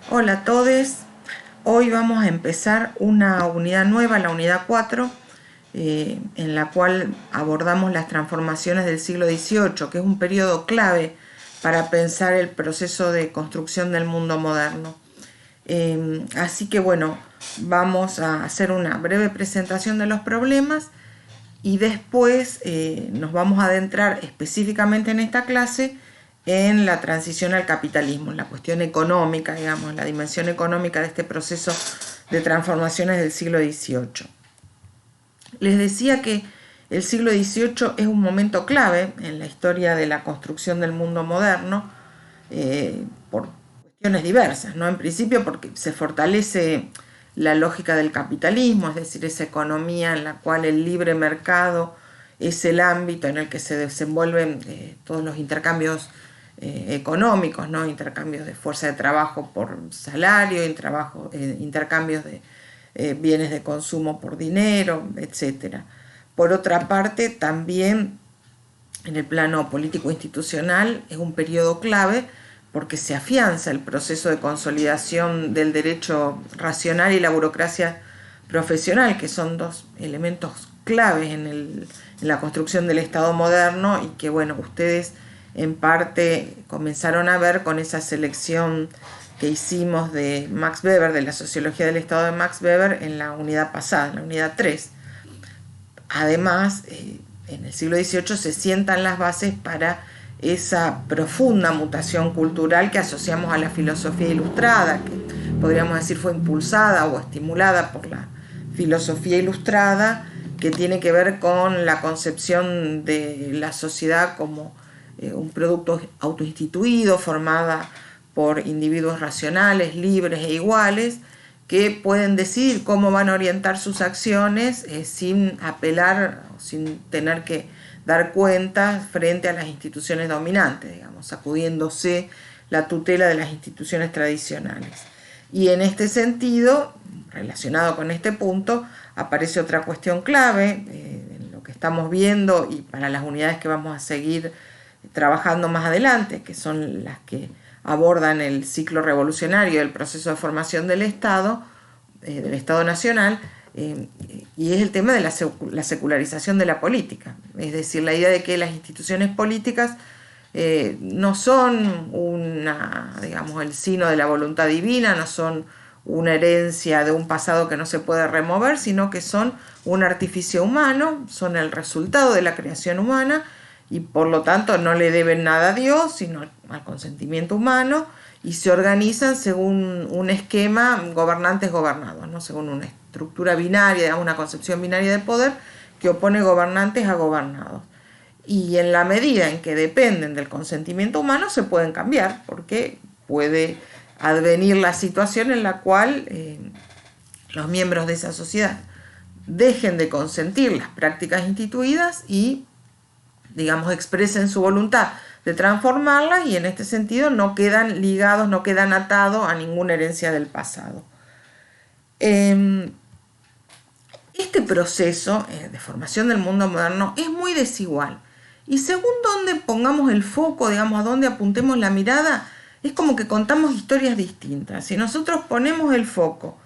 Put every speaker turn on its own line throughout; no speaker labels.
Hola a todos, hoy vamos a empezar una unidad nueva, la unidad 4, en la cual abordamos las transformaciones del siglo XVIII, que es un periodo clave para pensar el proceso de construcción del mundo moderno. Así que bueno, vamos a hacer una breve presentación de los problemas y después nos vamos a adentrar específicamente en esta clase en la transición al capitalismo, en la cuestión económica, digamos, la dimensión económica de este proceso de transformaciones del siglo XVIII. Les decía que el siglo XVIII es un momento clave en la historia de la construcción del mundo moderno, por cuestiones diversas, ¿no? En principio porque se fortalece la lógica del capitalismo, es decir, esa economía en la cual el libre mercado es el ámbito en el que se desenvuelven todos los intercambios económicos, ¿no? Intercambios de fuerza de trabajo por salario, intercambios de bienes de consumo por dinero, etc. Por otra parte, también en el plano político institucional es un periodo clave porque se afianza el proceso de consolidación del derecho racional y la burocracia profesional, que son dos elementos claves en la construcción del Estado moderno y que, bueno, ustedes en parte comenzaron a ver con esa selección que hicimos de Max Weber, de la sociología del Estado de Max Weber, en la unidad pasada, en la unidad 3. Además, en el siglo XVIII se sientan las bases para esa profunda mutación cultural que asociamos a la filosofía ilustrada, que podríamos decir fue impulsada o estimulada por la filosofía ilustrada, que tiene que ver con la concepción de la sociedad como un producto autoinstituido, formada por individuos racionales, libres e iguales, que pueden decidir cómo van a orientar sus acciones sin apelar, sin tener que dar cuenta frente a las instituciones dominantes, digamos, sacudiéndose la tutela de las instituciones tradicionales. Y en este sentido, relacionado con este punto, aparece otra cuestión clave en lo que estamos viendo y para las unidades que vamos a seguir trabajando más adelante, que son las que abordan el ciclo revolucionario del proceso de formación del Estado Nacional, y es el tema de la secularización de la política, es decir, la idea de que las instituciones políticas no son digamos, el sino de la voluntad divina, no son una herencia de un pasado que no se puede remover, sino que son un artificio humano, son el resultado de la creación humana y por lo tanto no le deben nada a Dios, sino al consentimiento humano, y se organizan según un esquema gobernantes-gobernados, ¿no? Según una estructura binaria, digamos, una concepción binaria de poder que opone gobernantes a gobernados. Y en la medida en que dependen del consentimiento humano se pueden cambiar, porque puede advenir la situación en la cual los miembros de esa sociedad dejen de consentir las prácticas instituidas y, digamos, expresen su voluntad de transformarlas y en este sentido no quedan ligados, no quedan atados a ninguna herencia del pasado. Este proceso de formación del mundo moderno es muy desigual y según dónde pongamos el foco, digamos, a dónde apuntemos la mirada, es como que contamos historias distintas. Si nosotros ponemos el foco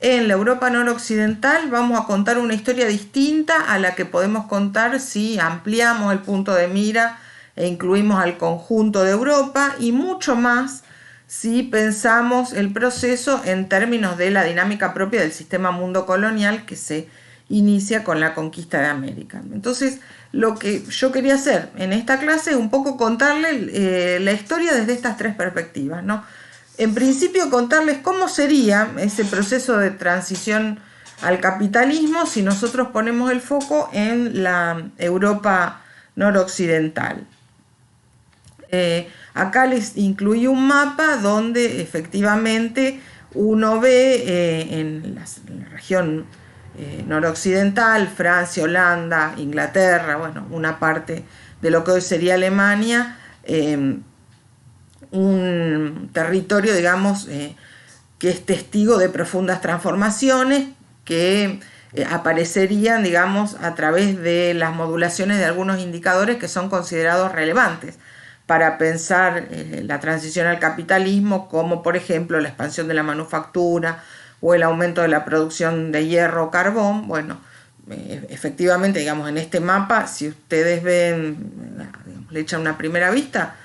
en la Europa noroccidental, vamos a contar una historia distinta a la que podemos contar si ampliamos el punto de mira e incluimos al conjunto de Europa, y mucho más si pensamos el proceso en términos de la dinámica propia del sistema mundo colonial que se inicia con la conquista de América. Entonces, lo que yo quería hacer en esta clase es un poco contarle la historia desde estas tres perspectivas, ¿no? En principio, contarles cómo sería ese proceso de transición al capitalismo si nosotros ponemos el foco en la Europa noroccidental. Acá les incluí un mapa donde efectivamente uno ve en la región noroccidental, Francia, Holanda, Inglaterra, bueno, una parte de lo que hoy sería Alemania, un territorio, digamos, que es testigo de profundas transformaciones que aparecerían, digamos, a través de las modulaciones de algunos indicadores que son considerados relevantes para pensar la transición al capitalismo, como por ejemplo la expansión de la manufactura o el aumento de la producción de hierro o carbón. Bueno, efectivamente, digamos, en este mapa, si ustedes ven, digamos, le echan una primera vista,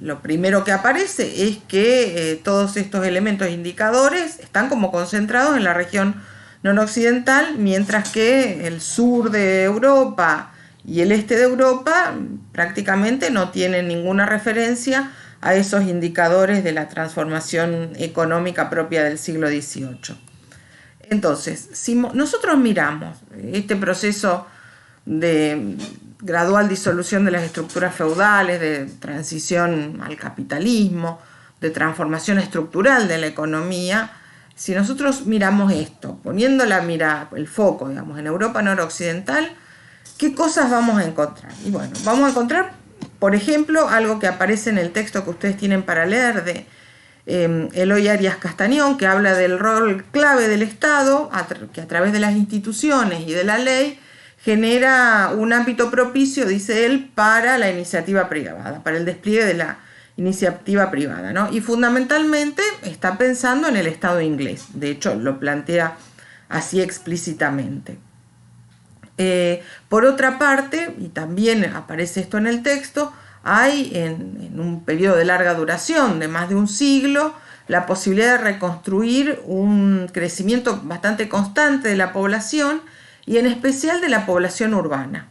lo primero que aparece es que todos estos elementos indicadores están como concentrados en la región noroccidental, mientras que el sur de Europa y el este de Europa prácticamente no tienen ninguna referencia a esos indicadores de la transformación económica propia del siglo XVIII. Entonces, si nosotros miramos este proceso de gradual disolución de las estructuras feudales, de transición al capitalismo, de transformación estructural de la economía, si nosotros miramos esto, poniendo el foco, digamos, en Europa noroccidental, ¿qué cosas vamos a encontrar? Y bueno, vamos a encontrar, por ejemplo, algo que aparece en el texto que ustedes tienen para leer de Eloy Arias Castañón, que habla del rol clave del Estado, que a través de las instituciones y de la ley genera un ámbito propicio, dice él, para la iniciativa privada, para el despliegue de la iniciativa privada, ¿no? Y fundamentalmente está pensando en el Estado inglés, de hecho lo plantea así explícitamente. Por otra parte, y también aparece esto en el texto, hay en un periodo de larga duración, de más de un siglo, la posibilidad de reconstruir un crecimiento bastante constante de la población y en especial de la población urbana.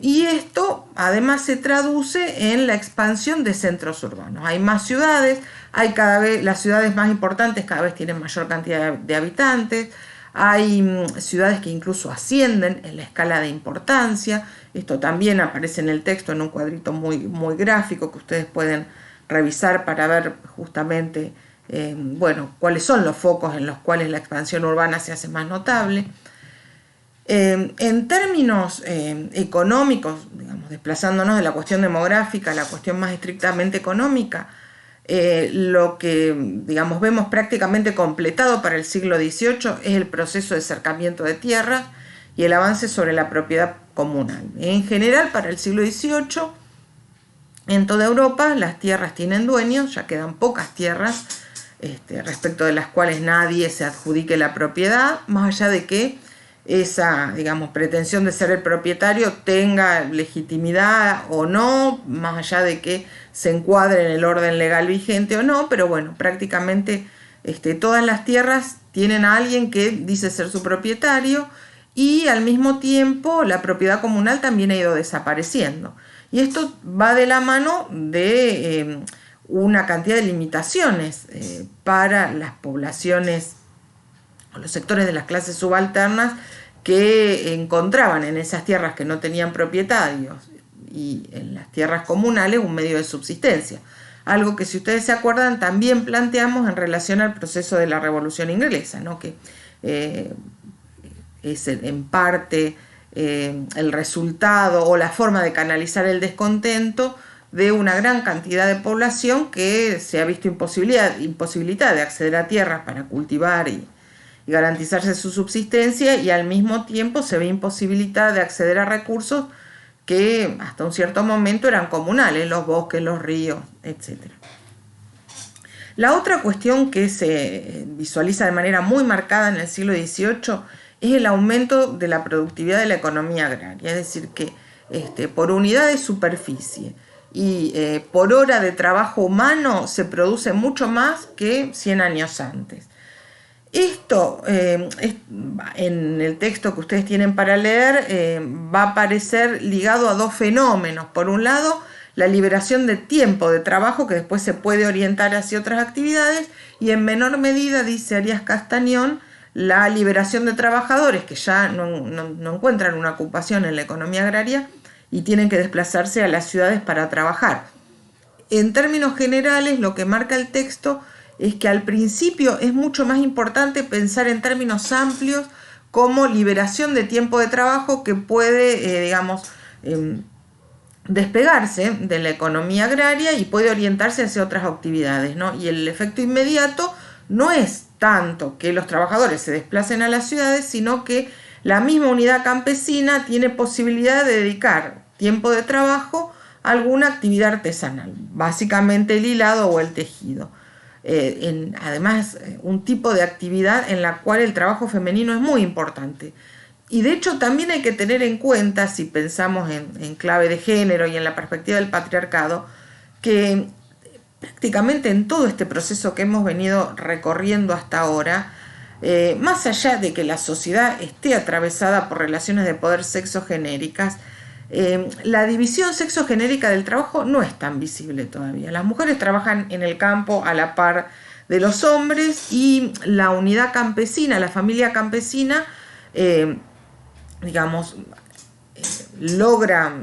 Y esto además se traduce en la expansión de centros urbanos. Hay más ciudades, hay cada vez, las ciudades más importantes cada vez tienen mayor cantidad de habitantes, hay ciudades que incluso ascienden en la escala de importancia. Esto también aparece en el texto en un cuadrito muy gráfico que ustedes pueden revisar para ver justamente cuáles son los focos en los cuales la expansión urbana se hace más notable. En términos económicos, digamos, desplazándonos de la cuestión demográfica a la cuestión más estrictamente económica, lo que, digamos, vemos prácticamente completado para el siglo XVIII es el proceso de cercamiento de tierras y el avance sobre la propiedad comunal. En general, para el siglo XVIII, en toda Europa, las tierras tienen dueños, ya quedan pocas tierras respecto de las cuales nadie se adjudique la propiedad, más allá de que esa, digamos, pretensión de ser el propietario tenga legitimidad o no, más allá de que se encuadre en el orden legal vigente o no, pero bueno, prácticamente todas las tierras tienen a alguien que dice ser su propietario y al mismo tiempo la propiedad comunal también ha ido desapareciendo. Y esto va de la mano de una cantidad de limitaciones para las poblaciones o los sectores de las clases subalternas que encontraban en esas tierras que no tenían propietarios y en las tierras comunales un medio de subsistencia. Algo que, si ustedes se acuerdan, también planteamos en relación al proceso de la Revolución Inglesa, ¿no? Que es en parte el resultado o la forma de canalizar el descontento de una gran cantidad de población que se ha visto imposibilitada de acceder a tierras para cultivar y garantizarse su subsistencia, y al mismo tiempo se ve imposibilitada de acceder a recursos que hasta un cierto momento eran comunales, los bosques, los ríos, etc. La otra cuestión que se visualiza de manera muy marcada en el siglo XVIII es el aumento de la productividad de la economía agraria, es decir, que por unidad de superficie y por hora de trabajo humano se produce mucho más que 100 años antes. Esto, en el texto que ustedes tienen para leer, va a aparecer ligado a dos fenómenos. Por un lado, la liberación de tiempo de trabajo que después se puede orientar hacia otras actividades, y en menor medida, dice Arias Castañón, la liberación de trabajadores que ya no encuentran una ocupación en la economía agraria y tienen que desplazarse a las ciudades para trabajar. En términos generales, lo que marca el texto es que al principio es mucho más importante pensar en términos amplios como liberación de tiempo de trabajo que puede, despegarse de la economía agraria y puede orientarse hacia otras actividades, ¿no? Y el efecto inmediato no es tanto que los trabajadores se desplacen a las ciudades, sino que la misma unidad campesina tiene posibilidad de dedicar tiempo de trabajo alguna actividad artesanal, básicamente el hilado o el tejido. Además, un tipo de actividad en la cual el trabajo femenino es muy importante. Y de hecho también hay que tener en cuenta, si pensamos en clave de género y en la perspectiva del patriarcado, que prácticamente en todo este proceso que hemos venido recorriendo hasta ahora, más allá de que la sociedad esté atravesada por relaciones de poder sexogenéricas, la división sexogenérica del trabajo no es tan visible todavía. Las mujeres trabajan en el campo a la par de los hombres y la unidad campesina, la familia campesina, digamos, logra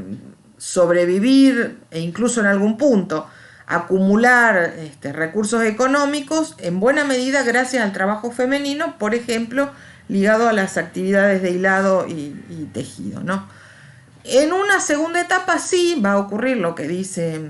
sobrevivir e incluso en algún punto acumular recursos económicos en buena medida gracias al trabajo femenino, por ejemplo, ligado a las actividades de hilado y tejido, ¿no? En una segunda etapa sí va a ocurrir lo que dice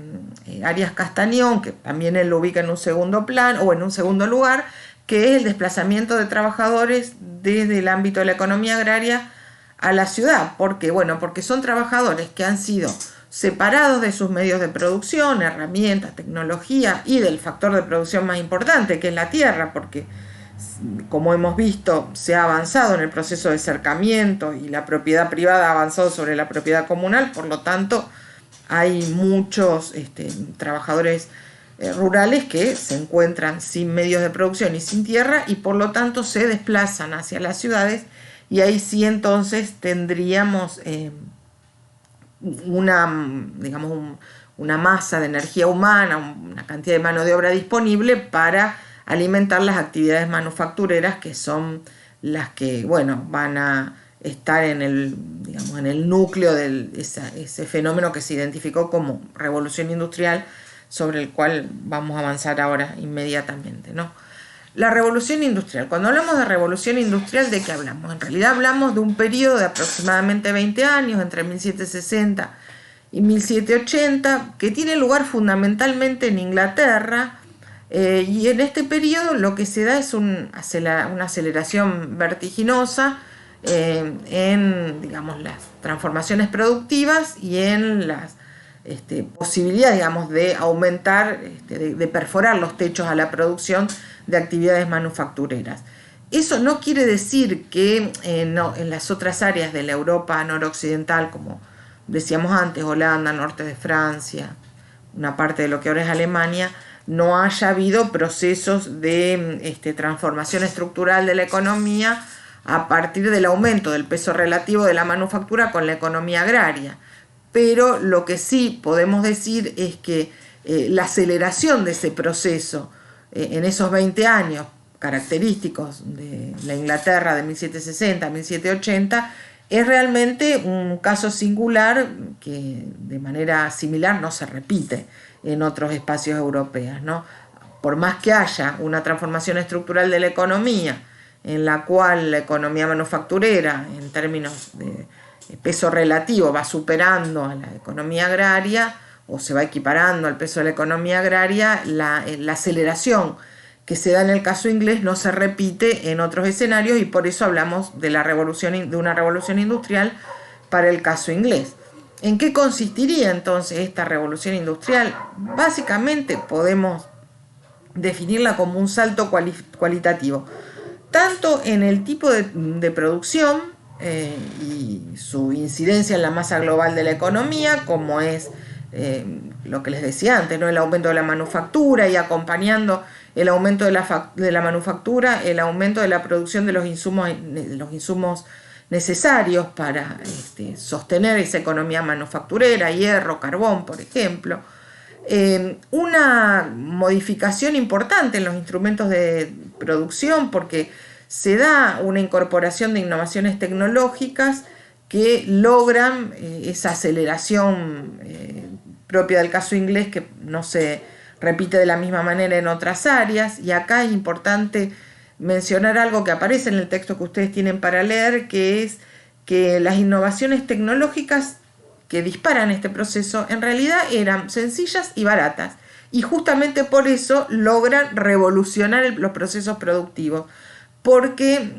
Arias Castañón, que también él lo ubica en un segundo plan o en un segundo lugar, que es el desplazamiento de trabajadores desde el ámbito de la economía agraria a la ciudad. ¿Por qué? Bueno, porque son trabajadores que han sido separados de sus medios de producción, herramientas, tecnología y del factor de producción más importante, que es la tierra, porque como hemos visto, se ha avanzado en el proceso de cercamiento y la propiedad privada ha avanzado sobre la propiedad comunal, por lo tanto hay muchos trabajadores rurales que se encuentran sin medios de producción y sin tierra y por lo tanto se desplazan hacia las ciudades y ahí sí entonces tendríamos una masa de energía humana, una cantidad de mano de obra disponible para alimentar las actividades manufactureras que son las que, van a estar en el núcleo de ese fenómeno que se identificó como revolución industrial, sobre el cual vamos a avanzar ahora inmediatamente, ¿no? La revolución industrial. Cuando hablamos de revolución industrial, ¿de qué hablamos? En realidad hablamos de un periodo de aproximadamente 20 años, entre 1760 y 1780, que tiene lugar fundamentalmente en Inglaterra, y en este periodo lo que se da es una aceleración vertiginosa en las transformaciones productivas y en las posibilidades, de aumentar, de perforar los techos a la producción de actividades manufactureras. Eso no quiere decir que en las otras áreas de la Europa noroccidental, como decíamos antes, Holanda, norte de Francia, una parte de lo que ahora es Alemania, no haya habido procesos de transformación estructural de la economía a partir del aumento del peso relativo de la manufactura con la economía agraria. Pero lo que sí podemos decir es que la aceleración de ese proceso en esos 20 años característicos de la Inglaterra de 1760 a 1780 es realmente un caso singular que de manera similar no se repite en otros espacios europeos, ¿no? Por más que haya una transformación estructural de la economía, en la cual la economía manufacturera, en términos de peso relativo, va superando a la economía agraria o se va equiparando al peso de la economía agraria, la aceleración que se da en el caso inglés no se repite en otros escenarios y por eso hablamos de una revolución industrial para el caso inglés. ¿En qué consistiría entonces esta revolución industrial? Básicamente podemos definirla como un salto cualitativo, tanto en el tipo de producción y su incidencia en la masa global de la economía, como es lo que les decía antes, ¿no? El aumento de la manufactura y acompañando el aumento de la manufactura, el aumento de la producción de los insumos necesarios para sostener esa economía manufacturera, hierro, carbón, por ejemplo. Una modificación importante en los instrumentos de producción porque se da una incorporación de innovaciones tecnológicas que logran esa aceleración propia del caso inglés que no se repite de la misma manera en otras áreas. Y acá es importante mencionar algo que aparece en el texto que ustedes tienen para leer, que es que las innovaciones tecnológicas que disparan este proceso en realidad eran sencillas y baratas y justamente por eso logran revolucionar los procesos productivos porque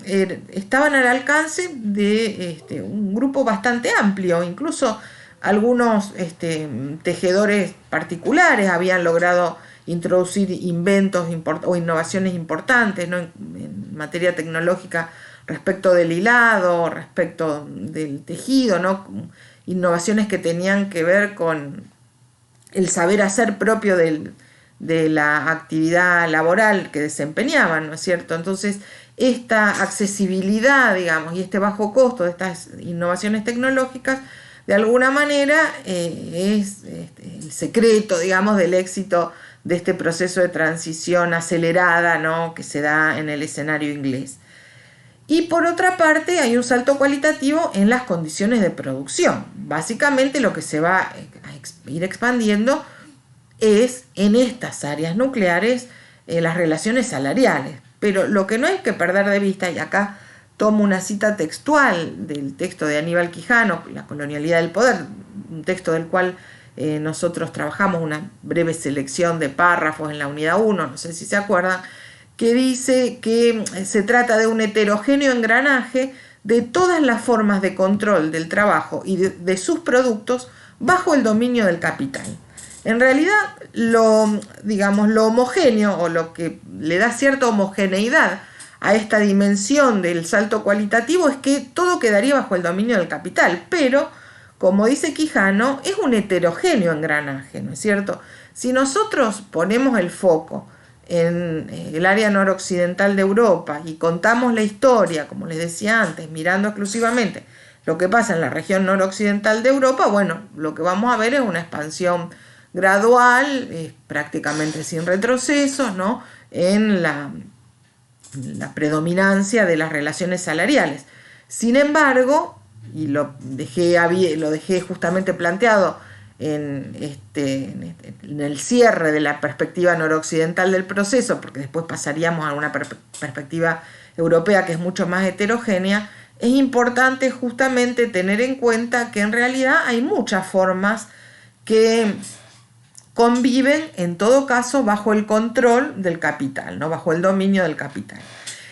estaban al alcance de un grupo bastante amplio, incluso algunos tejedores particulares habían logrado introducir inventos o innovaciones importantes, ¿no? en materia tecnológica respecto del hilado, respecto del tejido, ¿no? Innovaciones que tenían que ver con el saber hacer propio de la actividad laboral que desempeñaban, ¿no es cierto? Entonces, esta accesibilidad, digamos, y este bajo costo de estas innovaciones tecnológicas, de alguna manera es el secreto, digamos, del éxito de este proceso de transición acelerada, ¿no? que se da en el escenario inglés. Y por otra parte hay un salto cualitativo en las condiciones de producción. Básicamente lo que se va a ir expandiendo es en estas áreas nucleares las relaciones salariales. Pero lo que no hay que perder de vista, y acá tomo una cita textual del texto de Aníbal Quijano, La colonialidad del poder, un texto del cual nosotros trabajamos una breve selección de párrafos en la unidad 1, no sé si se acuerdan, que dice que se trata de un heterogéneo engranaje de todas las formas de control del trabajo y de sus productos bajo el dominio del capital. En realidad, lo homogéneo o lo que le da cierta homogeneidad a esta dimensión del salto cualitativo es que todo quedaría bajo el dominio del capital, pero, como dice Quijano, es un heterogéneo engranaje, ¿no es cierto? Si nosotros ponemos el foco en el área noroccidental de Europa y contamos la historia, como les decía antes, mirando exclusivamente lo que pasa en la región noroccidental de Europa, bueno, lo que vamos a ver es una expansión gradual, prácticamente sin retrocesos, ¿no? en la predominancia de las relaciones salariales. Sin embargo, y lo dejé justamente planteado en el cierre de la perspectiva noroccidental del proceso, porque después pasaríamos a una perspectiva europea que es mucho más heterogénea, es importante justamente tener en cuenta que en realidad hay muchas formas que conviven en todo caso bajo el control del capital, ¿no? bajo el dominio del capital.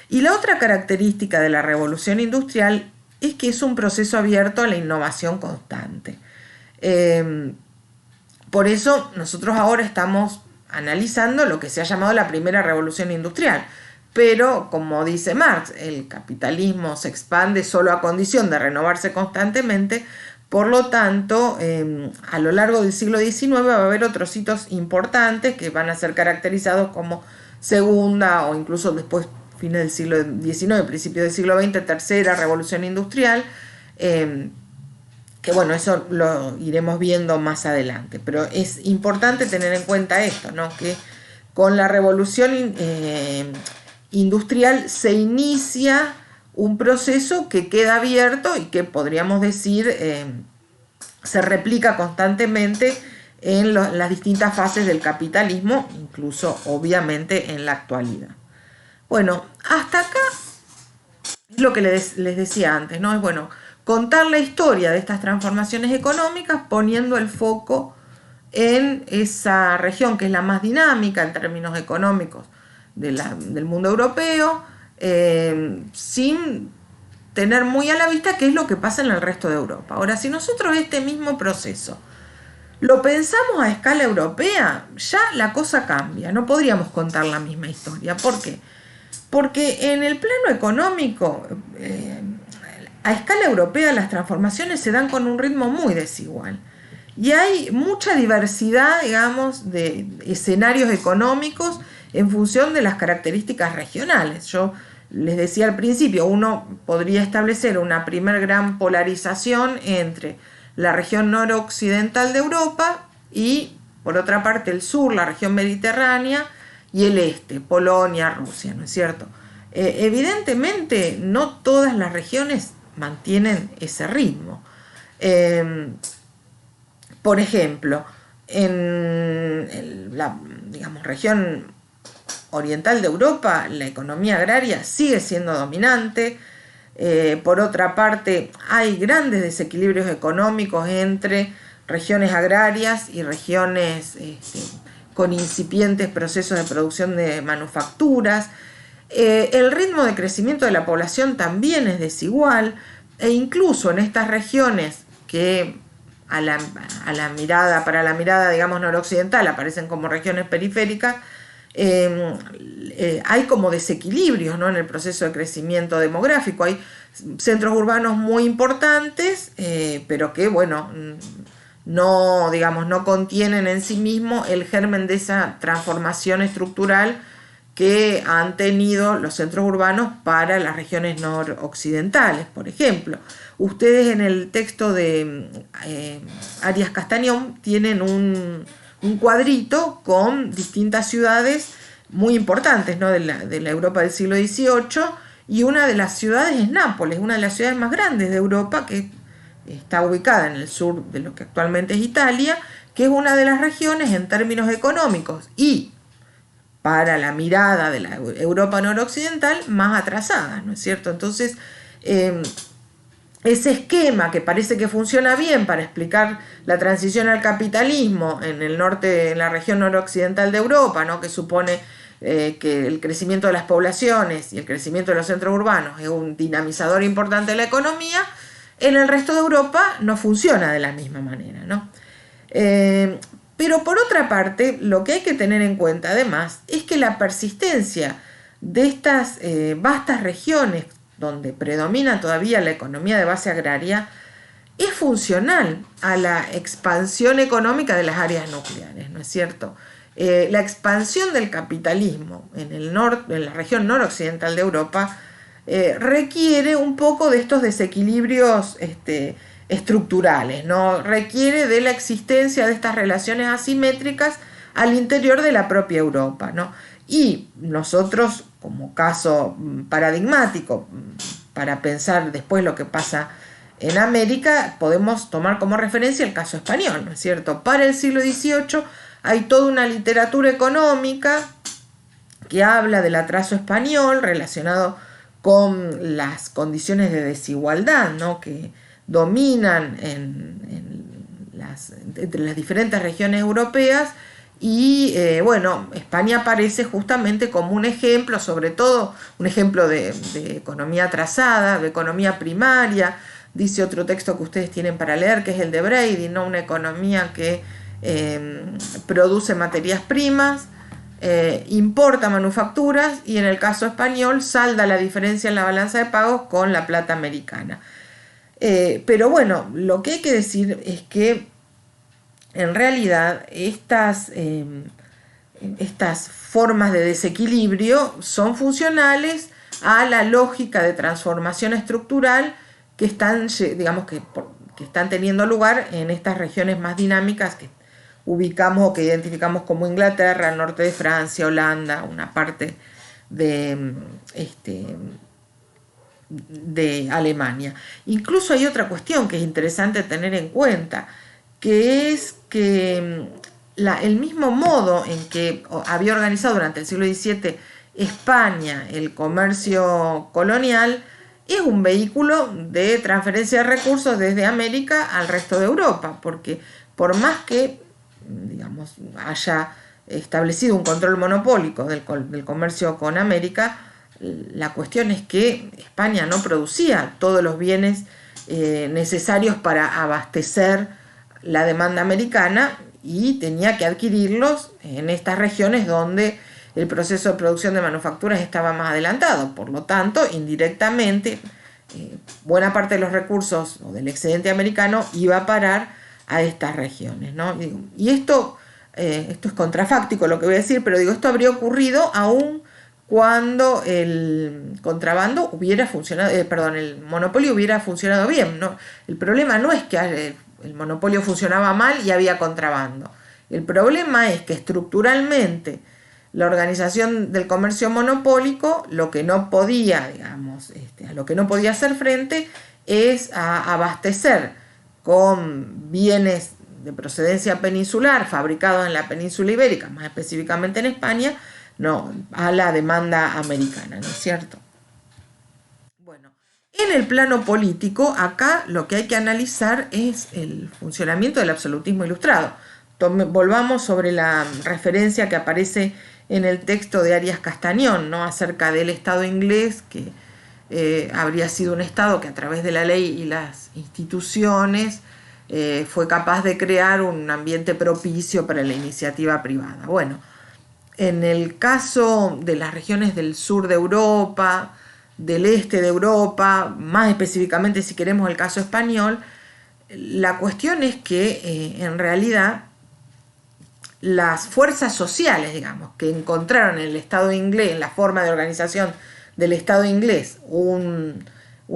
Y la otra característica de la revolución industrial es que es un proceso abierto a la innovación constante. Por eso nosotros ahora estamos analizando lo que se ha llamado la primera revolución industrial. Pero, como dice Marx, el capitalismo se expande solo a condición de renovarse constantemente. Por lo tanto, a lo largo del siglo XIX va a haber otros hitos importantes que van a ser caracterizados como segunda o incluso después, fines del siglo XIX, principios del siglo XX, tercera revolución industrial, que bueno, eso lo iremos viendo más adelante. Pero es importante tener en cuenta esto, ¿no? Que con la revolución industrial se inicia un proceso que queda abierto y que podríamos decir se replica constantemente en las distintas fases del capitalismo, incluso obviamente en la actualidad. Bueno, hasta acá es lo que les decía antes, ¿no? Es bueno contar la historia de estas transformaciones económicas poniendo el foco en esa región que es la más dinámica en términos económicos del mundo europeo, sin tener muy a la vista qué es lo que pasa en el resto de Europa. Ahora, si nosotros este mismo proceso lo pensamos a escala europea, ya la cosa cambia, no podríamos contar la misma historia. ¿Por qué? Porque en el plano económico, a escala europea las transformaciones se dan con un ritmo muy desigual. Y hay mucha diversidad, digamos, de escenarios económicos en función de las características regionales. Yo les decía al principio, uno podría establecer una primer gran polarización entre la región noroccidental de Europa y, por otra parte, el sur, la región mediterránea, y el este, Polonia, Rusia, ¿no es cierto? Evidentemente, no todas las regiones mantienen ese ritmo. Por ejemplo, en la región oriental de Europa, la economía agraria sigue siendo dominante. Por otra parte, hay grandes desequilibrios económicos entre regiones agrarias y regiones con incipientes procesos de producción de manufacturas. El ritmo de crecimiento de la población también es desigual, e incluso en estas regiones que para la mirada, digamos, noroccidental, aparecen como regiones periféricas, hay como desequilibrios, ¿no?, en el proceso de crecimiento demográfico. Hay centros urbanos muy importantes, pero que, bueno, no, digamos, no contienen en sí mismo el germen de esa transformación estructural que han tenido los centros urbanos para las regiones noroccidentales, por ejemplo. Ustedes en el texto de Arias Castañón tienen un cuadrito con distintas ciudades muy importantes, ¿no?, de la Europa del siglo XVIII, y una de las ciudades es Nápoles, una de las ciudades más grandes de Europa, que está ubicada en el sur de lo que actualmente es Italia, que es una de las regiones en términos económicos y para la mirada de la Europa noroccidental más atrasadas, ¿no es cierto? Entonces, ese esquema que parece que funciona bien para explicar la transición al capitalismo en el norte, en la región noroccidental de Europa, ¿no?, que supone que el crecimiento de las poblaciones y el crecimiento de los centros urbanos es un dinamizador importante de la economía, en el resto de Europa no funciona de la misma manera, ¿no? Pero por otra parte, lo que hay que tener en cuenta además es que la persistencia de estas vastas regiones donde predomina todavía la economía de base agraria es funcional a la expansión económica de las áreas nucleares, ¿no es cierto? La expansión del capitalismo en la región noroccidental de Europa requiere un poco de estos desequilibrios estructurales, ¿no? Requiere de la existencia de estas relaciones asimétricas al interior de la propia Europa, ¿no? Y nosotros, como caso paradigmático para pensar después lo que pasa en América, podemos tomar como referencia el caso español, ¿no es cierto? Para el siglo XVIII hay toda una literatura económica que habla del atraso español relacionado con las condiciones de desigualdad, ¿no?, que dominan entre las diferentes regiones europeas. Y bueno, España aparece justamente como un ejemplo, sobre todo un ejemplo de economía atrasada, de economía primaria. Dice otro texto que ustedes tienen para leer, que es el de Brady, ¿no?, una economía que produce materias primas, importa manufacturas y en el caso español salda la diferencia en la balanza de pagos con la plata americana. Pero bueno, lo que hay que decir es que en realidad estas formas de desequilibrio son funcionales a la lógica de transformación estructural que están, digamos, que están teniendo lugar en estas regiones más dinámicas que ubicamos o que identificamos como Inglaterra, el norte de Francia, Holanda, una parte de Alemania. Incluso hay otra cuestión que es interesante tener en cuenta, que es que el mismo modo en que había organizado durante el siglo XVII España el comercio colonial es un vehículo de transferencia de recursos desde América al resto de Europa, porque por más que, digamos, haya establecido un control monopólico del comercio con América, la cuestión es que España no producía todos los bienes necesarios para abastecer la demanda americana y tenía que adquirirlos en estas regiones donde el proceso de producción de manufacturas estaba más adelantado. Por lo tanto, indirectamente, buena parte de los recursos o del excedente americano iba a parar a estas regiones, ¿no? Y esto es contrafáctico lo que voy a decir, pero digo, esto habría ocurrido aún cuando el contrabando hubiera funcionado, el monopolio hubiera funcionado bien, ¿no? El problema no es que el monopolio funcionaba mal y había contrabando. El problema es que estructuralmente la organización del comercio monopólico lo que no podía, digamos, a lo que no podía hacer frente es a abastecer con bienes de procedencia peninsular fabricados en la península ibérica, más específicamente en España, no, a la demanda americana, ¿no es cierto? Bueno, en el plano político, acá lo que hay que analizar es el funcionamiento del absolutismo ilustrado. Volvamos sobre la referencia que aparece en el texto de Arias Castañón, ¿no?, acerca del Estado inglés, que habría sido un Estado que a través de la ley y las instituciones fue capaz de crear un ambiente propicio para la iniciativa privada. Bueno, en el caso de las regiones del sur de Europa, del este de Europa, más específicamente si queremos el caso español, la cuestión es que en realidad las fuerzas sociales, digamos, que encontraron en el Estado inglés, en la forma de organización del Estado inglés, un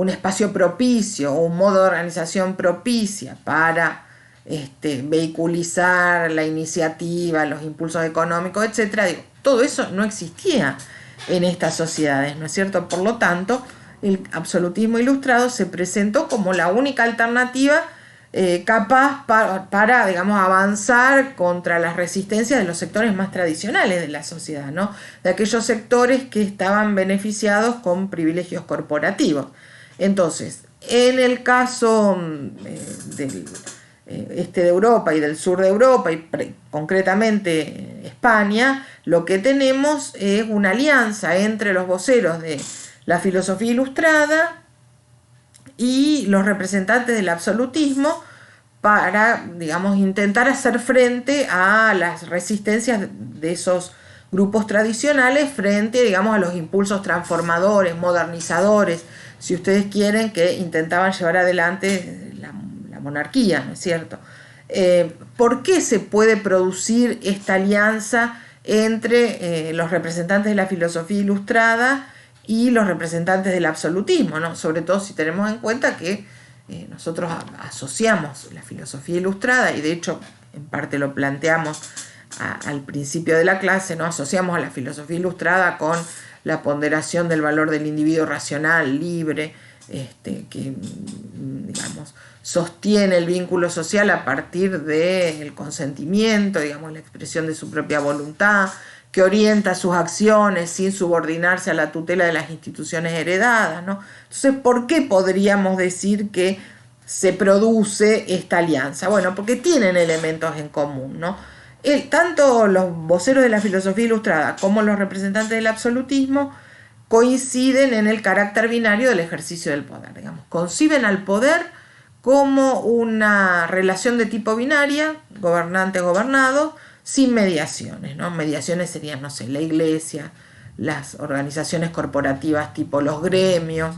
espacio propicio, un modo de organización propicia para vehiculizar la iniciativa, los impulsos económicos, etcétera, digo, todo eso no existía en estas sociedades, ¿no es cierto? Por lo tanto, el absolutismo ilustrado se presentó como la única alternativa capaz para, digamos, avanzar contra las resistencias de los sectores más tradicionales de la sociedad, ¿no? De aquellos sectores que estaban beneficiados con privilegios corporativos. Entonces, en el caso del este de Europa y del sur de Europa, y concretamente España, lo que tenemos es una alianza entre los voceros de la filosofía ilustrada y los representantes del absolutismo para, digamos, intentar hacer frente a las resistencias de esos grupos tradicionales frente, digamos, a los impulsos transformadores, modernizadores, si ustedes quieren, que intentaban llevar adelante la monarquía, ¿no es cierto? ¿Por qué se puede producir esta alianza entre los representantes de la filosofía ilustrada y los representantes del absolutismo, ¿no? Sobre todo si tenemos en cuenta que nosotros asociamos la filosofía ilustrada, y de hecho en parte lo planteamos al principio de la clase, ¿no? Asociamos a la filosofía ilustrada con la ponderación del valor del individuo racional, libre, que, digamos, sostiene el vínculo social a partir del consentimiento, digamos, la expresión de su propia voluntad, que orienta sus acciones sin subordinarse a la tutela de las instituciones heredadas, ¿no? Entonces, ¿por qué podríamos decir que se produce esta alianza? Bueno, porque tienen elementos en común, ¿no? Tanto los voceros de la filosofía ilustrada como los representantes del absolutismo coinciden en el carácter binario del ejercicio del poder, digamos. Conciben al poder como una relación de tipo binaria, gobernante-gobernado, sin mediaciones, ¿no? Mediaciones serían, no sé, la iglesia, las organizaciones corporativas tipo los gremios,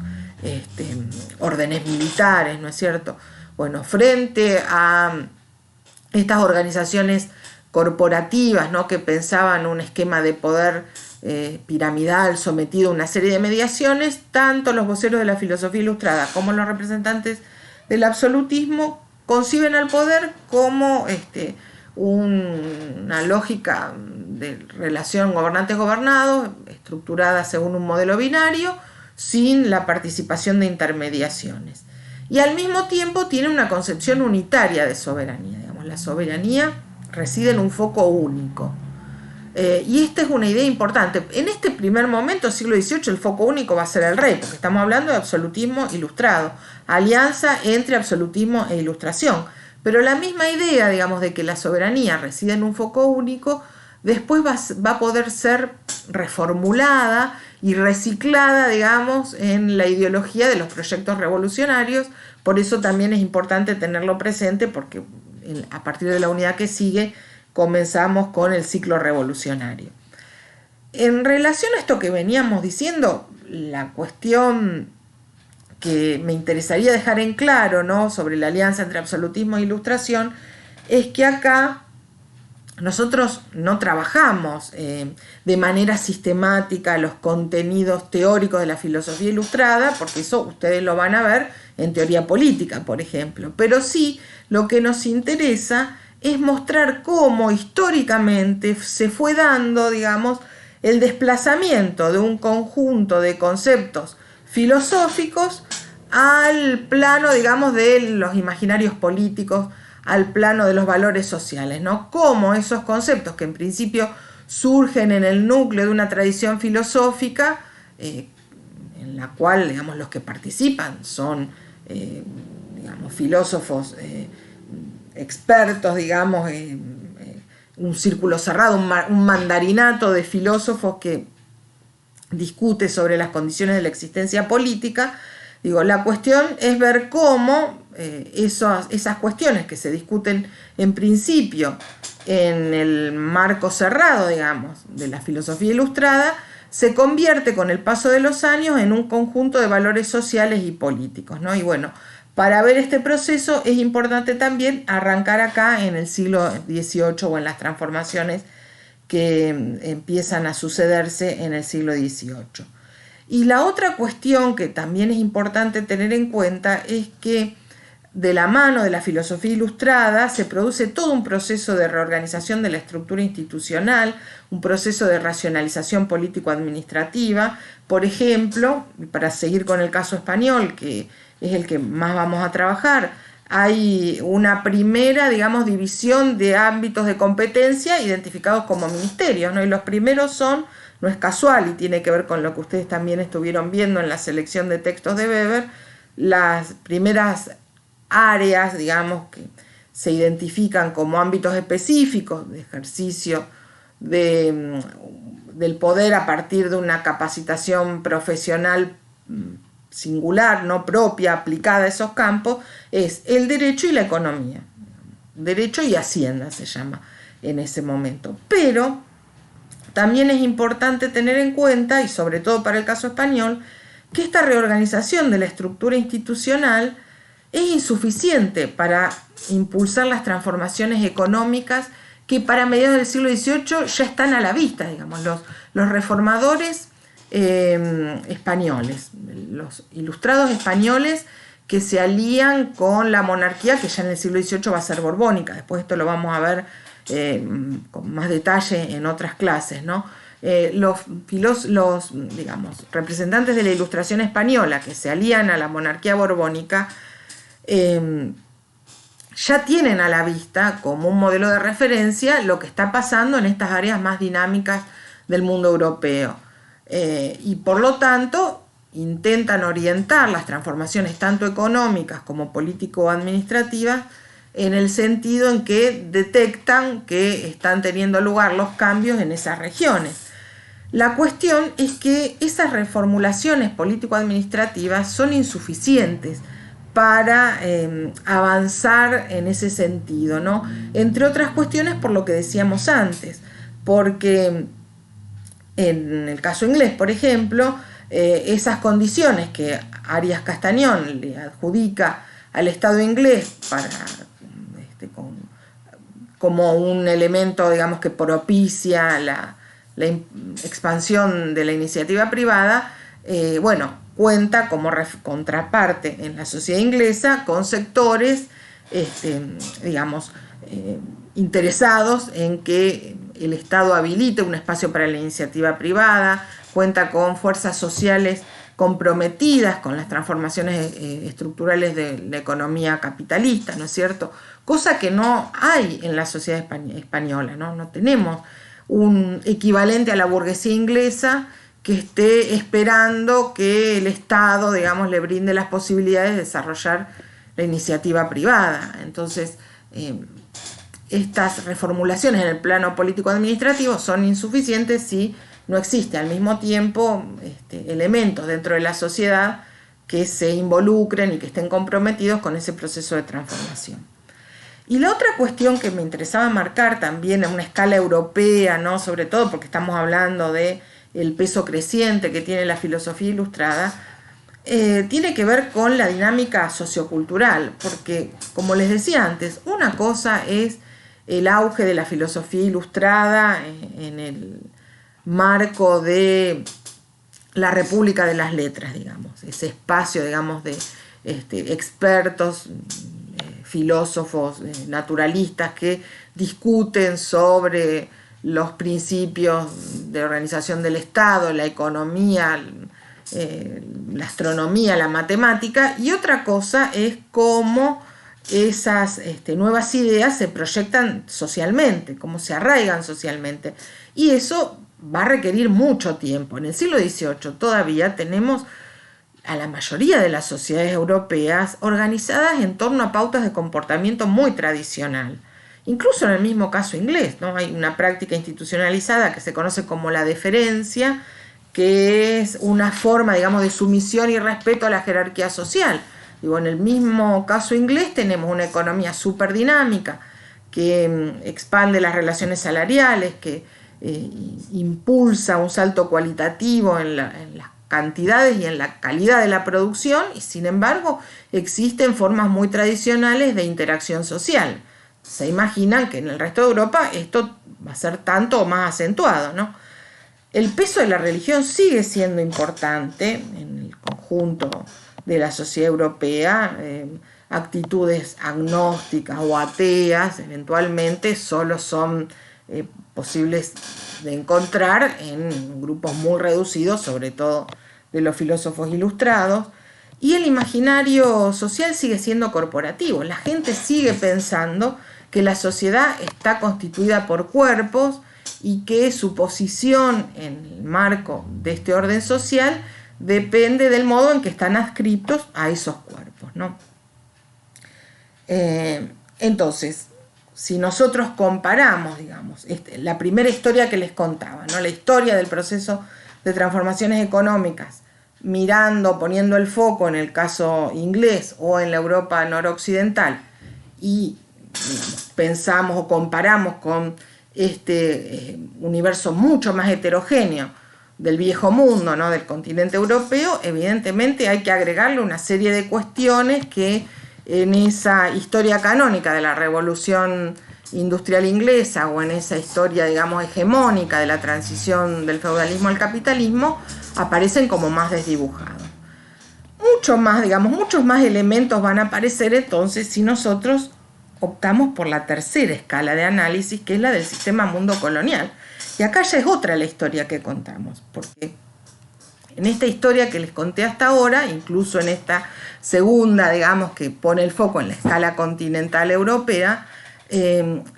órdenes militares, ¿no es cierto? Bueno, frente a estas organizaciones corporativas, ¿no? Que pensaban un esquema de poder piramidal sometido a una serie de mediaciones, tanto los voceros de la filosofía ilustrada como los representantes del absolutismo conciben al poder como una lógica de relación gobernantes-gobernados estructurada según un modelo binario sin la participación de intermediaciones, y al mismo tiempo tiene una concepción unitaria de soberanía, digamos, la soberanía reside en un foco único. Y esta es una idea importante. En este primer momento, siglo XVIII, el foco único va a ser el rey, porque estamos hablando de absolutismo ilustrado, alianza entre absolutismo e ilustración. Pero la misma idea, digamos, de que la soberanía reside en un foco único, después va a poder ser reformulada y reciclada, digamos, en la ideología de los proyectos revolucionarios. Por eso también es importante tenerlo presente, porque a partir de la unidad que sigue comenzamos con el ciclo revolucionario. En relación a esto que veníamos diciendo, la cuestión que me interesaría dejar en claro, ¿no?, sobre la alianza entre absolutismo e ilustración, es que acá nosotros no trabajamos de manera sistemática los contenidos teóricos de la filosofía ilustrada, porque eso ustedes lo van a ver en teoría política, por ejemplo, pero sí lo que nos interesa es mostrar cómo históricamente se fue dando, digamos, el desplazamiento de un conjunto de conceptos filosóficos al plano, digamos, de los imaginarios políticos, al plano de los valores sociales, ¿no? Cómo esos conceptos que en principio surgen en el núcleo de una tradición filosófica, en la cual, digamos, los que participan son, digamos, filósofos expertos, digamos, un círculo cerrado, un mandarinato de filósofos que discute sobre las condiciones de la existencia política. Digo, la cuestión es ver cómo esas cuestiones que se discuten en principio en el marco cerrado, digamos, de la filosofía ilustrada, se convierte con el paso de los años en un conjunto de valores sociales y políticos, ¿no? Y bueno, para ver este proceso es importante también arrancar acá en el siglo XVIII o en las transformaciones que empiezan a sucederse en el siglo XVIII. Y la otra cuestión que también es importante tener en cuenta es que de la mano de la filosofía ilustrada se produce todo un proceso de reorganización de la estructura institucional, un proceso de racionalización político-administrativa. Por ejemplo, para seguir con el caso español, que es el que más vamos a trabajar, hay una primera, digamos, división de ámbitos de competencia identificados como ministerios, ¿no? Y los primeros son, no es casual y tiene que ver con lo que ustedes también estuvieron viendo en la selección de textos de Weber, las primeras áreas, digamos, que se identifican como ámbitos específicos de ejercicio del poder a partir de una capacitación profesional singular, no propia, aplicada a esos campos, es el derecho y la economía. Derecho y hacienda se llama en ese momento. Pero también es importante tener en cuenta, y sobre todo para el caso español, que esta reorganización de la estructura institucional es insuficiente para impulsar las transformaciones económicas que para mediados del siglo XVIII ya están a la vista, digamos, los reformadores españoles, los ilustrados españoles que se alían con la monarquía que ya en el siglo XVIII va a ser borbónica. Después esto lo vamos a ver con más detalle en otras clases, ¿no? Los digamos, representantes de la Ilustración española que se alían a la monarquía borbónica ya tienen a la vista como un modelo de referencia lo que está pasando en estas áreas más dinámicas del mundo europeo. Y por lo tanto intentan orientar las transformaciones tanto económicas como político-administrativas en el sentido en que detectan que están teniendo lugar los cambios en esas regiones. La cuestión es que esas reformulaciones político-administrativas son insuficientes para avanzar en ese sentido, ¿no? Entre otras cuestiones por lo que decíamos antes, porque en el caso inglés, por ejemplo, esas condiciones que Arias Castañón le adjudica al Estado inglés como un elemento, digamos, que propicia la expansión de la iniciativa privada, cuenta como contraparte en la sociedad inglesa con sectores, interesados en que el Estado habilite un espacio para la iniciativa privada, cuenta con fuerzas sociales comprometidas con las transformaciones estructurales de la economía capitalista, ¿no es cierto? Cosa que no hay en la sociedad española, ¿no? No tenemos un equivalente a la burguesía inglesa que esté esperando que el Estado, digamos, le brinde las posibilidades de desarrollar la iniciativa privada. Entonces, estas reformulaciones en el plano político-administrativo son insuficientes si no existe al mismo tiempo elementos dentro de la sociedad que se involucren y que estén comprometidos con ese proceso de transformación. Y la otra cuestión que me interesaba marcar también en una escala europea, ¿no? Sobre todo porque estamos hablando de el peso creciente que tiene la filosofía ilustrada, tiene que ver con la dinámica sociocultural, porque, como les decía antes, una cosa es el auge de la filosofía ilustrada en el marco de la República de las Letras, digamos, ese espacio, digamos, de expertos, filósofos, naturalistas que discuten sobre los principios de organización del Estado, la economía, la astronomía, la matemática, y otra cosa es cómo esas nuevas ideas se proyectan socialmente, cómo se arraigan socialmente, y eso va a requerir mucho tiempo. En el siglo XVIII todavía tenemos a la mayoría de las sociedades europeas organizadas en torno a pautas de comportamiento muy tradicional. Incluso en el mismo caso inglés, ¿no? Hay una práctica institucionalizada que se conoce como la deferencia, que es una forma, digamos, de sumisión y respeto a la jerarquía social. Digo, en el mismo caso inglés tenemos una economía súper dinámica que expande las relaciones salariales, que impulsa un salto cualitativo en las cantidades y en la calidad de la producción, y sin embargo existen formas muy tradicionales de interacción social. Se imaginan que en el resto de Europa esto va a ser tanto o más acentuado, ¿no? El peso de la religión sigue siendo importante en el conjunto de la sociedad europea. Actitudes agnósticas o ateas eventualmente solo son posibles de encontrar en grupos muy reducidos, sobre todo de los filósofos ilustrados. Y el imaginario social sigue siendo corporativo. La gente sigue pensando que la sociedad está constituida por cuerpos y que su posición en el marco de este orden social depende del modo en que están adscritos a esos cuerpos, ¿no? Entonces, si nosotros comparamos, digamos, la primera historia que les contaba, ¿no? La historia del proceso de transformaciones económicas, poniendo el foco en el caso inglés o en la Europa noroccidental, y digamos, pensamos o comparamos con este universo mucho más heterogéneo del viejo mundo, ¿no? Del continente europeo, evidentemente hay que agregarle una serie de cuestiones que en esa historia canónica de la revolución industrial inglesa o en esa historia, digamos, hegemónica de la transición del feudalismo al capitalismo aparecen como más desdibujados. Muchos más elementos van a aparecer entonces si nosotros optamos por la tercera escala de análisis, que es la del sistema mundo colonial. Y acá ya es otra la historia que contamos, porque en esta historia que les conté hasta ahora, incluso en esta segunda, digamos, que pone el foco en la escala continental europea,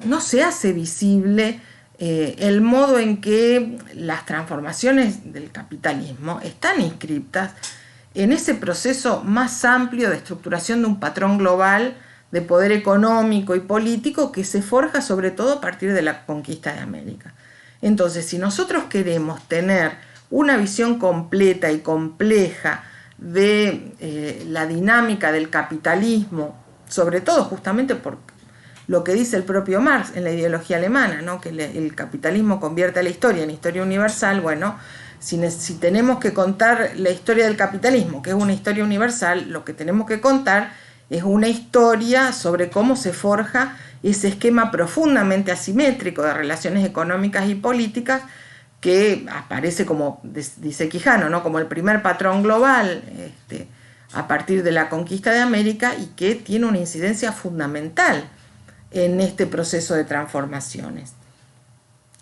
no se hace visible el modo en que las transformaciones del capitalismo están inscriptas en ese proceso más amplio de estructuración de un patrón global de poder económico y político que se forja sobre todo a partir de la conquista de América. Entonces, si nosotros queremos tener una visión completa y compleja de la dinámica del capitalismo, sobre todo justamente por lo que dice el propio Marx en la ideología alemana, ¿no? Que el capitalismo convierte a la historia en historia universal. Bueno, si tenemos que contar la historia del capitalismo, que es una historia universal, lo que tenemos que contar es una historia sobre cómo se forja ese esquema profundamente asimétrico de relaciones económicas y políticas que aparece, como dice Quijano, ¿no? Como el primer patrón global a partir de la conquista de América, y que tiene una incidencia fundamental en este proceso de transformaciones.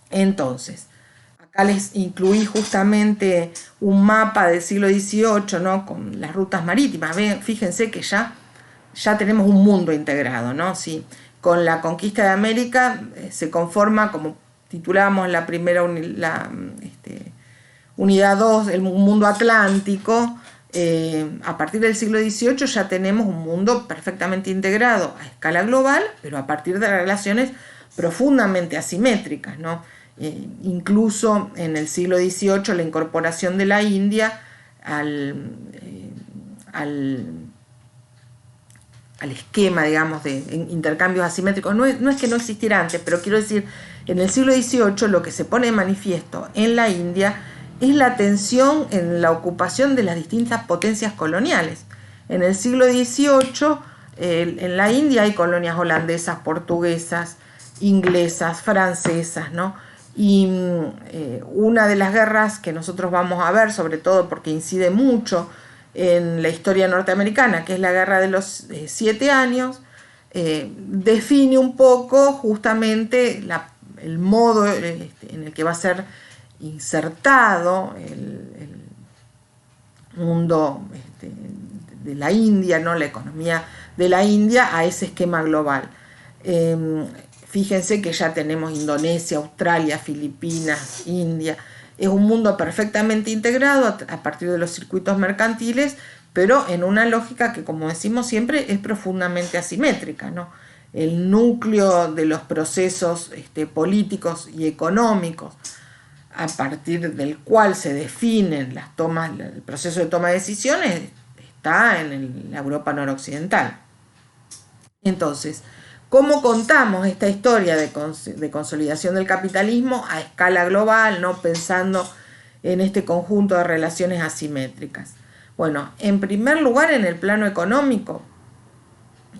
Entonces, acá les incluí justamente un mapa del siglo XVIII, ¿no? Con las rutas marítimas. Fíjense que ya tenemos un mundo integrado, ¿no? Sí, con la conquista de América se conforma, como titulábamos la primera unidad 2, el mundo atlántico. A partir del siglo XVIII ya tenemos un mundo perfectamente integrado a escala global, pero a partir de relaciones profundamente asimétricas, ¿no? Incluso en el siglo XVIII la incorporación de la India al esquema, digamos, de intercambios asimétricos. No es que no existiera antes, pero quiero decir, en el siglo XVIII lo que se pone de manifiesto en la India es la tensión en la ocupación de las distintas potencias coloniales. En el siglo XVIII en la India hay colonias holandesas, portuguesas, inglesas, francesas, ¿no? Y una de las guerras que nosotros vamos a ver, sobre todo porque incide mucho en la historia norteamericana, que es la Guerra de los 7 años, define un poco justamente el modo en el que va a ser insertado el mundo de la India, ¿no? La economía de la India a ese esquema global. Fíjense que ya tenemos Indonesia, Australia, Filipinas, India. Es un mundo perfectamente integrado a partir de los circuitos mercantiles, pero en una lógica que, como decimos siempre, es profundamente asimétrica, ¿no? El núcleo de los procesos políticos y económicos a partir del cual se definen el proceso de toma de decisiones está en la Europa noroccidental. Entonces, ¿cómo contamos esta historia de consolidación del capitalismo a escala global, no pensando en este conjunto de relaciones asimétricas? Bueno, en primer lugar, en el plano económico,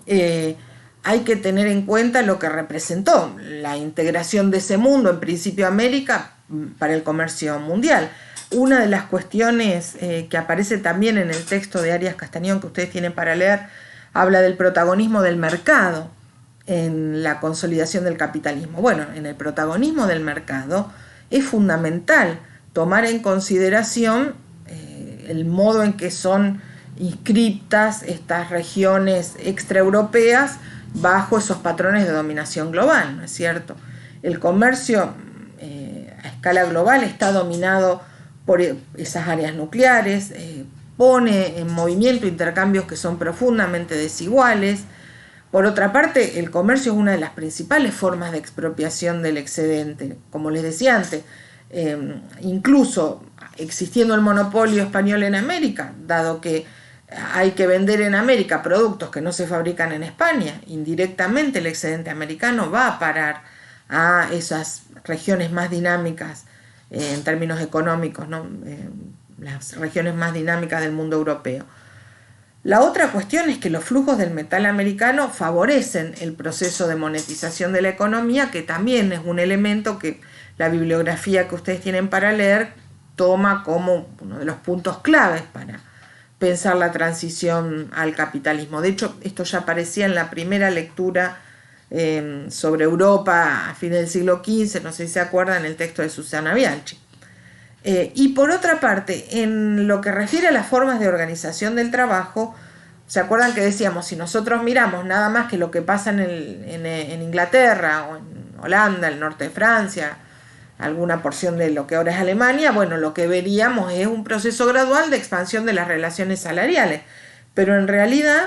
hay que tener en cuenta lo que representó la integración de ese mundo, en principio América, para el comercio mundial. Una de las cuestiones que aparece también en el texto de Arias Castañón, que ustedes tienen para leer, habla del protagonismo del mercado en la consolidación del capitalismo. Bueno, en el protagonismo del mercado es fundamental tomar en consideración el modo en que son inscriptas estas regiones extraeuropeas bajo esos patrones de dominación global, ¿no es cierto? El comercio a escala global está dominado por esas áreas nucleares, pone en movimiento intercambios que son profundamente desiguales. Por otra parte, el comercio es una de las principales formas de expropiación del excedente. Como les decía antes, incluso existiendo el monopolio español en América, dado que hay que vender en América productos que no se fabrican en España, indirectamente el excedente americano va a parar a esas regiones más dinámicas en términos económicos, ¿no? Las regiones más dinámicas del mundo europeo. La otra cuestión es que los flujos del metal americano favorecen el proceso de monetización de la economía, que también es un elemento que la bibliografía que ustedes tienen para leer toma como uno de los puntos claves para pensar la transición al capitalismo. De hecho, esto ya aparecía en la primera lectura sobre Europa a fines del siglo XV, no sé si se acuerdan, en el texto de Susana Bianchi. Y por otra parte, en lo que refiere a las formas de organización del trabajo, ¿se acuerdan que decíamos, si nosotros miramos nada más que lo que pasa en Inglaterra o en Holanda, el norte de Francia, alguna porción de lo que ahora es Alemania, bueno, lo que veríamos es un proceso gradual de expansión de las relaciones salariales, pero en realidad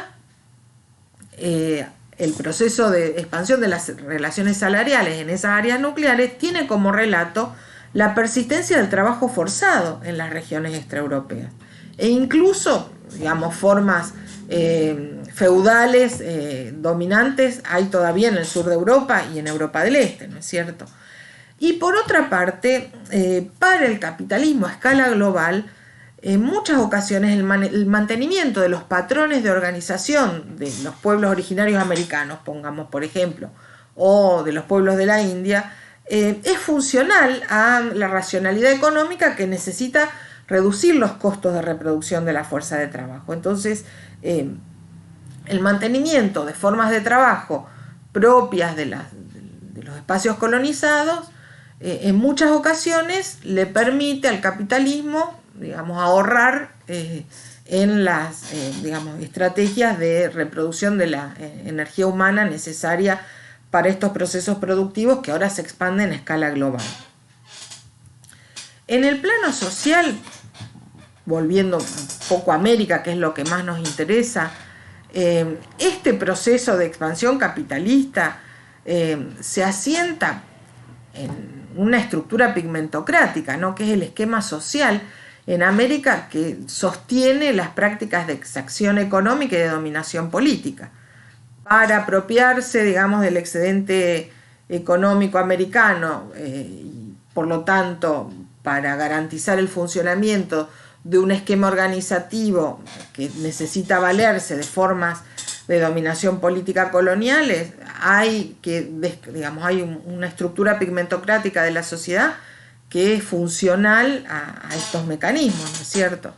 el proceso de expansión de las relaciones salariales en esas áreas nucleares tiene como relato la persistencia del trabajo forzado en las regiones extraeuropeas e incluso, digamos, formas feudales dominantes hay todavía en el sur de Europa y en Europa del Este, ¿no es cierto? Y por otra parte, para el capitalismo a escala global, en muchas ocasiones el mantenimiento de los patrones de organización de los pueblos originarios americanos, pongamos por ejemplo, o de los pueblos de la India, es funcional a la racionalidad económica que necesita reducir los costos de reproducción de la fuerza de trabajo. Entonces, el mantenimiento de formas de trabajo propias de los espacios colonizados, en muchas ocasiones le permite al capitalismo, digamos, ahorrar en las digamos, estrategias de reproducción de la energía humana necesaria para estos procesos productivos que ahora se expanden a escala global. En el plano social, volviendo un poco a América, que es lo que más nos interesa, este proceso de expansión capitalista se asienta en una estructura pigmentocrática, ¿no? Que es el esquema social en América que sostiene las prácticas de exacción económica y de dominación política. Para apropiarse, digamos, del excedente económico americano y por lo tanto para garantizar el funcionamiento de un esquema organizativo que necesita valerse de formas de dominación política coloniales, hay una estructura pigmentocrática de la sociedad que es funcional a estos mecanismos, ¿no es cierto?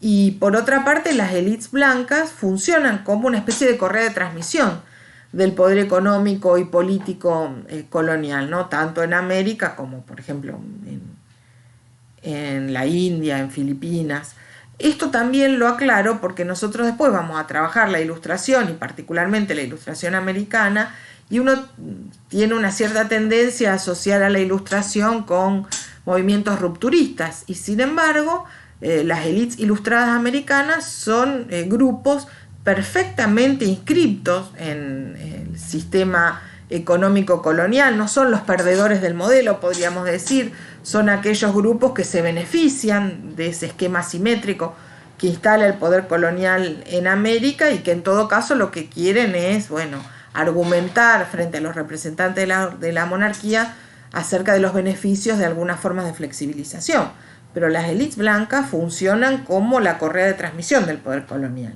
Y por otra parte, las élites blancas funcionan como una especie de correa de transmisión del poder económico y político colonial, ¿no? Tanto en América como, por ejemplo, en la India, en Filipinas. Esto también lo aclaro porque nosotros después vamos a trabajar la ilustración y particularmente la ilustración americana y uno tiene una cierta tendencia a asociar a la ilustración con movimientos rupturistas y sin embargo las élites ilustradas americanas son grupos perfectamente inscriptos en el sistema económico colonial, no son los perdedores del modelo, podríamos decir, son aquellos grupos que se benefician de ese esquema asimétrico que instala el poder colonial en América y que en todo caso lo que quieren es, bueno, argumentar frente a los representantes de la monarquía acerca de los beneficios de algunas formas de flexibilización. Pero las élites blancas funcionan como la correa de transmisión del poder colonial.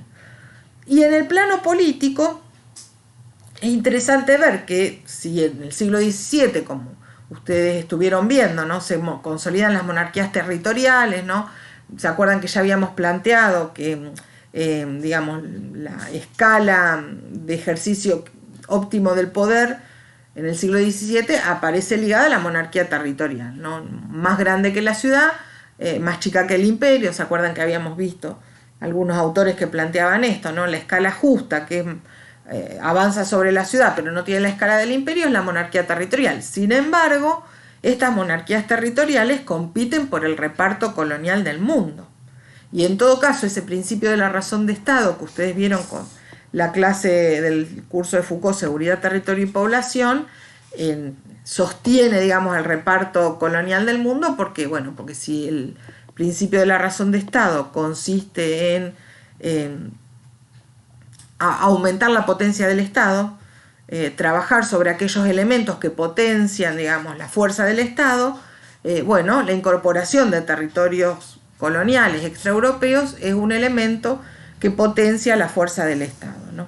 Y en el plano político es interesante ver que si en el siglo XVII, como ustedes estuvieron viendo, ¿no?, se consolidan las monarquías territoriales, ¿no? ¿Se acuerdan que ya habíamos planteado que, digamos, la escala de ejercicio óptimo del poder en el siglo XVII aparece ligada a la monarquía territorial, ¿no? Más grande que la ciudad, más chica que el imperio? ¿Se acuerdan que habíamos visto algunos autores que planteaban esto, ¿no? La escala justa, que avanza sobre la ciudad pero no tiene la escala del imperio, es la monarquía territorial. Sin embargo, estas monarquías territoriales compiten por el reparto colonial del mundo. Y en todo caso, ese principio de la razón de Estado que ustedes vieron con la clase del curso de Foucault, Seguridad, Territorio y Población, sostiene, digamos, el reparto colonial del mundo, porque, bueno, porque si el principio de la razón de Estado consiste en aumentar la potencia del Estado, trabajar sobre aquellos elementos que potencian, digamos, la fuerza del Estado, bueno, la incorporación de territorios coloniales extraeuropeos es un elemento que potencia la fuerza del Estado, ¿no?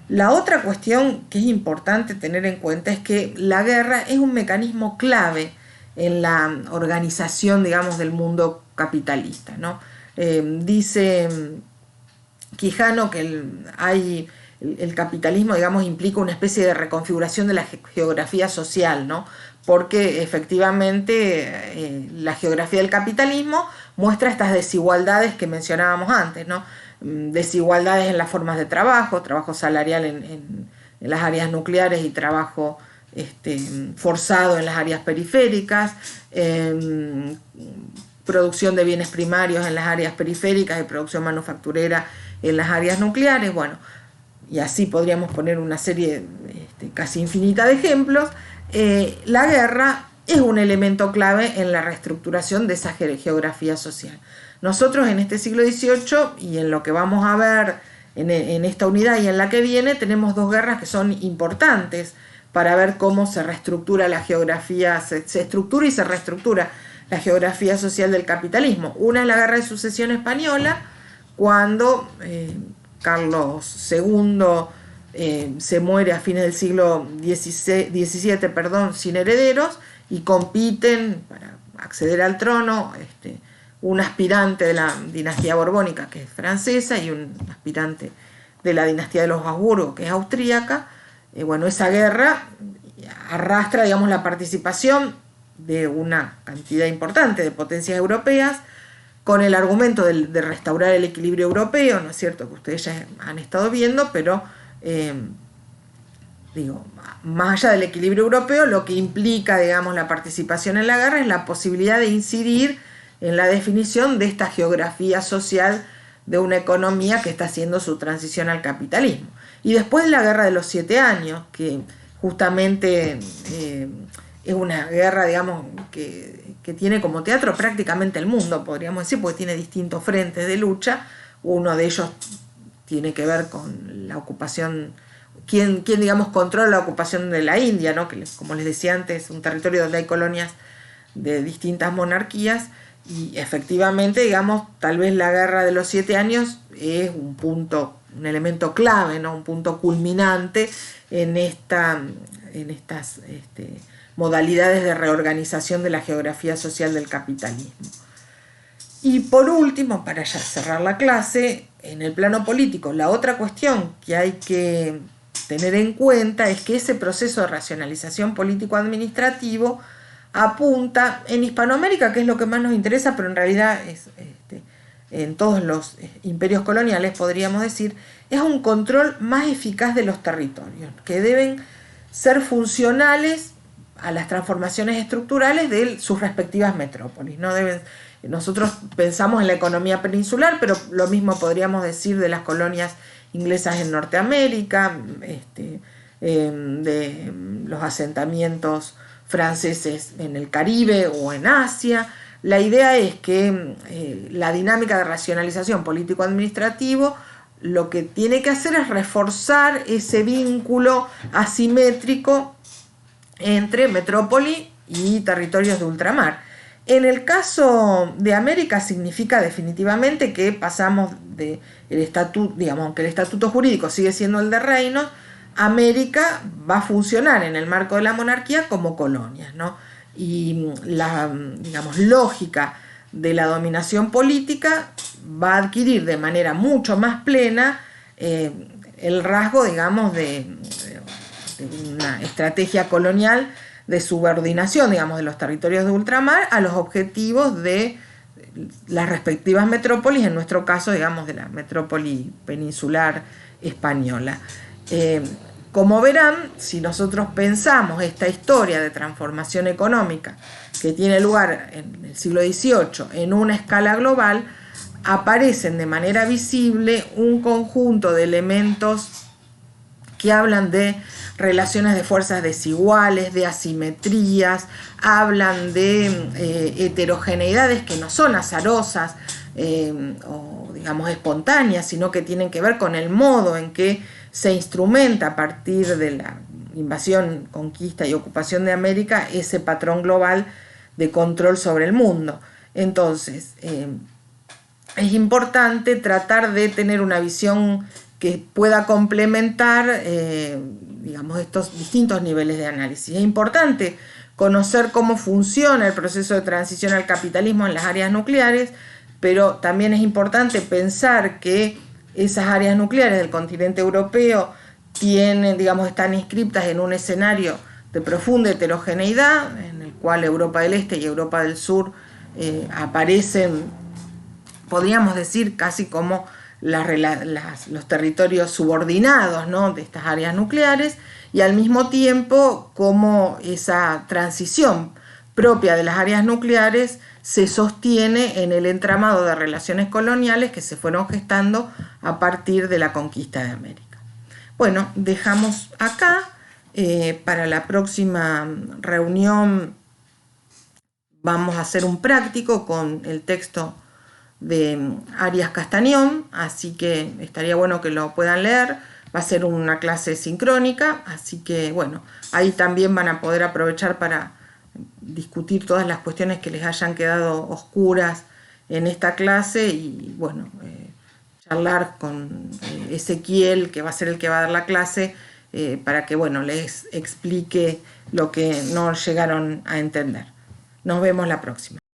La otra cuestión que es importante tener en cuenta es que la guerra es un mecanismo clave en la organización, digamos, del mundo capitalista, ¿no? Dice Quijano que el capitalismo, digamos, implica una especie de reconfiguración de la geografía social, ¿no? Porque efectivamente la geografía del capitalismo muestra estas desigualdades que mencionábamos antes, ¿no? Desigualdades en las formas de trabajo, trabajo salarial en las áreas nucleares y trabajo forzado en las áreas periféricas, producción de bienes primarios en las áreas periféricas y producción manufacturera en las áreas nucleares, bueno, y así podríamos poner una serie casi infinita de ejemplos. La guerra es un elemento clave en la reestructuración de esa geografía social. Nosotros en este siglo XVIII y en lo que vamos a ver en esta unidad y en la que viene, tenemos dos guerras que son importantes para ver cómo se reestructura la geografía, se estructura y se reestructura la geografía social del capitalismo. Una es la Guerra de Sucesión Española, cuando Carlos II se muere a fines del siglo XVII, sin herederos, y compiten para acceder al trono un aspirante de la dinastía borbónica, que es francesa, y un aspirante de la dinastía de los Habsburgo, que es austríaca. Bueno, esa guerra arrastra, digamos, la participación de una cantidad importante de potencias europeas, con el argumento de restaurar el equilibrio europeo, ¿no es cierto?, que ustedes ya han estado viendo, pero más allá del equilibrio europeo, lo que implica, digamos, la participación en la guerra es la posibilidad de incidir en la definición de esta geografía social de una economía que está haciendo su transición al capitalismo. Y después la Guerra de los 7 años, que justamente es una guerra, digamos, que tiene como teatro prácticamente el mundo, podríamos decir, porque tiene distintos frentes de lucha. Uno de ellos tiene que ver con la ocupación, quién digamos, controla la ocupación de la India, ¿no? Que, como les decía antes, es un territorio donde hay colonias de distintas monarquías, y efectivamente, digamos, tal vez la Guerra de los 7 años es un punto, un elemento clave, ¿no? Un punto culminante en estas modalidades de reorganización de la geografía social del capitalismo. Y por último, para ya cerrar la clase, en el plano político, la otra cuestión que hay que tener en cuenta es que ese proceso de racionalización político-administrativo apunta en Hispanoamérica, que es lo que más nos interesa, pero en realidad es en todos los imperios coloniales, podríamos decir, es un control más eficaz de los territorios, que deben ser funcionales a las transformaciones estructurales de sus respectivas metrópolis, ¿no? Nosotros pensamos en la economía peninsular, pero lo mismo podríamos decir de las colonias inglesas en Norteamérica, de los asentamientos franceses en el Caribe o en Asia, la idea es que la dinámica de racionalización político-administrativo lo que tiene que hacer es reforzar ese vínculo asimétrico entre metrópoli y territorios de ultramar. En el caso de América significa definitivamente que pasamos del estatuto, digamos, aunque el estatuto jurídico sigue siendo el de reinos, América va a funcionar en el marco de la monarquía como colonias, ¿no? Y la, digamos, lógica de la dominación política va a adquirir de manera mucho más plena el rasgo, digamos, de una estrategia colonial de subordinación, digamos, de los territorios de ultramar a los objetivos de las respectivas metrópolis, en nuestro caso, digamos, de la metrópoli peninsular española. Como verán, si nosotros pensamos esta historia de transformación económica que tiene lugar en el siglo XVIII en una escala global, aparecen de manera visible un conjunto de elementos que hablan de relaciones de fuerzas desiguales, de asimetrías, hablan de heterogeneidades que no son azarosas o digamos espontáneas, sino que tienen que ver con el modo en que se instrumenta a partir de la invasión, conquista y ocupación de América ese patrón global de control sobre el mundo. Entonces, es importante tratar de tener una visión que pueda complementar, digamos, estos distintos niveles de análisis. Es importante conocer cómo funciona el proceso de transición al capitalismo en las áreas nucleares, pero también es importante pensar que esas áreas nucleares del continente europeo tienen, digamos, están inscriptas en un escenario de profunda heterogeneidad, en el cual Europa del Este y Europa del Sur aparecen, podríamos decir, casi como los territorios subordinados, ¿no?, de estas áreas nucleares, y al mismo tiempo como esa transición propia de las áreas nucleares se sostiene en el entramado de relaciones coloniales que se fueron gestando a partir de la conquista de América. Bueno, dejamos acá. Para la próxima reunión vamos a hacer un práctico con el texto de Arias Castañón, así que estaría bueno que lo puedan leer. Va a ser una clase sincrónica, así que bueno, ahí también van a poder aprovechar para discutir todas las cuestiones que les hayan quedado oscuras en esta clase y bueno, charlar con Ezequiel, que va a ser el que va a dar la clase, para que bueno, les explique lo que no llegaron a entender. Nos vemos la próxima.